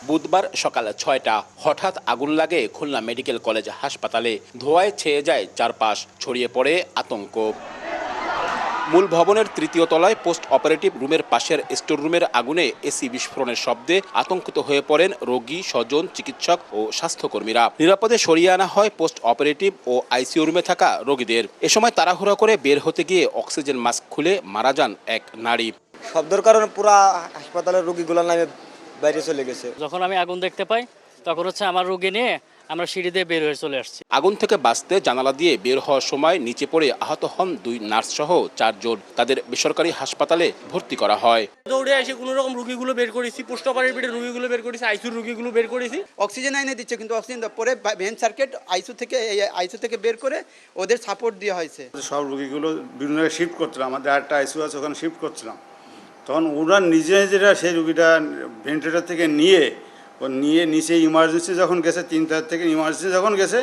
বুধবার সকাল ৬টা হঠাৎ আগুন লাগে খুলনা মেডিকেল কলেজ হাসপাতালে। ধোঁয়ায় ছেয়ে যায় চারপাশ, ছড়িয়ে পড়ে আতঙ্ক। মূল ভবনের তৃতীয় তলায় পোস্ট অপারেটিভ রুমের পাশের স্টোর রুমের আগুনে এসি বিস্ফোরণের শব্দে আতঙ্কিত হয়ে পড়েন রোগী, স্বজন, চিকিৎসক ও স্বাস্থ্যকর্মীরা। নিরাপদে সরিয়ে আনা হয় পোস্ট অপারেটিভ ও আইসিইউ রুমে থাকা রোগীদের। এ সময় তাড়াহুড়া করে বের হতে গিয়ে অক্সিজেন মাস্ক খুলে মারা যান এক নারী। শব্দের কারণে পুরা হাসপাতালের রোগীগুলো নামে বাইরে চলে গেছে। যখন আমি আগুন দেখতে পাই তখন আমার রোগী নিয়ে আমরা সিঁড়ি দিয়ে বের হয়ে চলে আসছি। আগুন থেকে বাঁচতে জানালা দিয়ে বের হওয়ার সময় নিচে পড়ে আহত হন 2 নার্স সহ 4 জন। তাদের বেসরকারি হাসপাতালে ভর্তি করা হয়। দৌড়ে এসে কোনো রকম রোগীগুলো বের করেছি, পোস্ট অপারেটিভ রোগীগুলো বের করেছি, আইসিইউ রোগীগুলো বের করেছি। অক্সিজেন এনে দিচ্ছে, কিন্তু অক্সিজেন পরে ভেন সার্কিট আইসিইউ থেকে বের করে ওদের সাপোর্ট দেওয়া হয়েছে। সব রোগীগুলো বিভিন্ন জায়গায় শিফট করছিলাম, আমাদের একটা আইসিইউ আছে ওখানে শিফট করছিলাম। তখন ওরা নিজেরা সেই রোগীটা ভেন্টিলেটর থেকে নিয়ে নিচে ইমার্জেন্সি যখন গেছে, 3 থেকে ইমার্জেন্সি যখন গেছে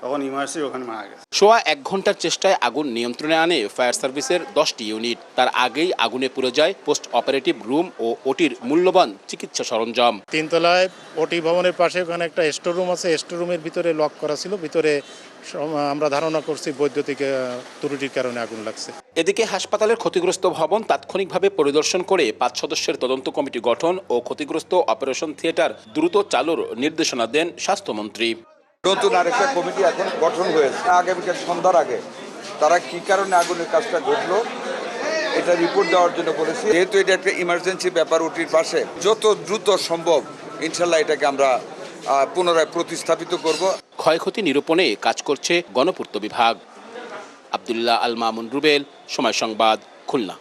তখন ইমার্জেন্সি ওখানে মারা গেছে। সোয়া 1 ঘন্টার চেষ্টায় আগুন নিয়ন্ত্রণে আনে ফায়ার সার্ভিসের 10টি ইউনিট। তার আগেই আগুনে পুড়ে যায় পোস্ট অপারেটিভ রুম ও ওটির মূল্যবান চিকিৎসা সরঞ্জাম। 3 তলায় ওটি ভবনের পাশে ওখানে একটা স্টোর রুম আছে, স্টোর রুমের ভিতরে লক করা ছিল। ভিতরে আমরা ধারণা করছি বৈদ্যুতিক ত্রুটির কারণে আগুন লাগছে। এদিকে হাসপাতালের ক্ষতিগ্রস্ত ভবন তাৎক্ষণিকভাবে পরিদর্শন করে 5 সদস্যের তদন্ত কমিটি গঠন ও ক্ষতিগ্রস্ত অপারেশন থিয়েটার দ্রুত চালুর নির্দেশনা দেন স্বাস্থ্যমন্ত্রী। নতুন আরেকটা কমিটি এখন গঠন হয়েছে। আগামীকাল সন্ধ্যার আগে তারা কি কারণে আগুনের কাজটা ঘটলো এটা রিপোর্ট দেওয়ার জন্য বলেছি। যেহেতু এটা একটা ইমার্জেন্সি ব্যাপার, ওটির পাশে যত দ্রুত সম্ভব ইনশাল্লাহ এটাকে আমরা পুনরায় প্রতিস্থাপিত করব। ক্ষয়ক্ষতি নিরূপণে কাজ করছে গণপূর্ত বিভাগ। আব্দুল্লাহ আল মামুন রুবেল, সময় সংবাদ, খুলনা।